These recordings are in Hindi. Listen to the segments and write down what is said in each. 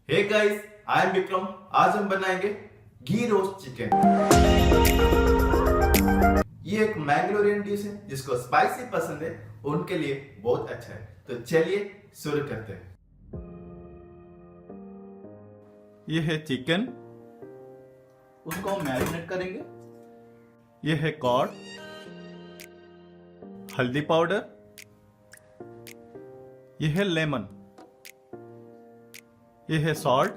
Hey guys, I am Vikram. आज हम बनाएंगे घी रोस्ट चिकन। ये एक मैंगलोरियन डिश है, जिसको स्पाइसी पसंद है उनके लिए बहुत अच्छा है। तो चलिए शुरू करते हैं। ये है चिकन, उसको हम मैरिनेट करेंगे। ये है कॉर्ड, हल्दी पाउडर, ये है लेमन, ये है सॉल्ट।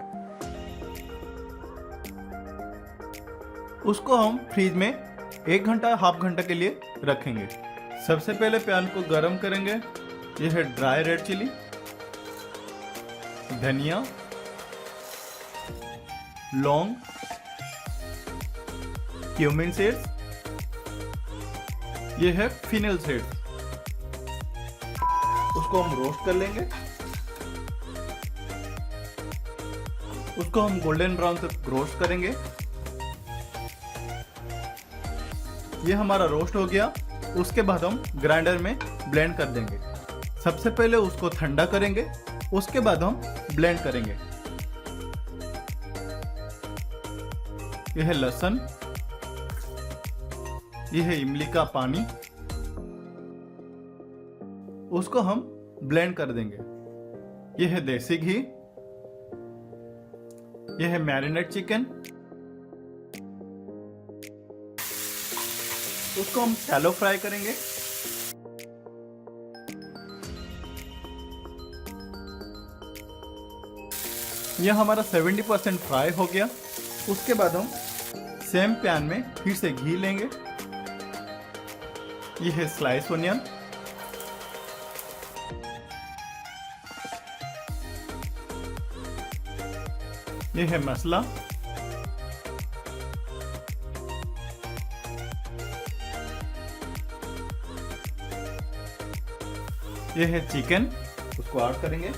उसको हम फ्रीज में 1 घंटा हाफ घंटा के लिए रखेंगे। सबसे पहले पैन को गरम करेंगे। ये है ड्राई रेड चिली, धनिया, लौंग, क्यूमिन सीड्स, ये है फिनेल सीड्स। उसको हम रोस्ट कर लेंगे। उसको हम गोल्डन ब्राउन तक रोस्ट करेंगे। ये हमारा रोस्ट हो गया। उसके बाद हम ग्राइंडर में ब्लेंड कर देंगे। सबसे पहले उसको ठंडा करेंगे, उसके बाद हम ब्लेंड करेंगे। यह है लहसुन, यह है इमली का पानी, उसको हम ब्लेंड कर देंगे। यह है देसी घी, यह है मैरिनेट चिकन। उसको हम शैलो फ्राई करेंगे। यह हमारा 70% फ्राई हो गया। उसके बाद हम सेम पैन में फिर से घी लेंगे। यह है स्लाइस ओनियन, यह है मसाला, यह है चिकन। उसको ऐड करेंगे।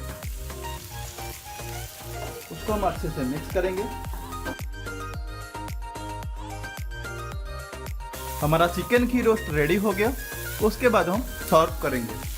उसको हम अच्छे से मिक्स करेंगे। हमारा चिकन घी रोस्ट रेडी हो गया। उसके बाद हम सर्व करेंगे।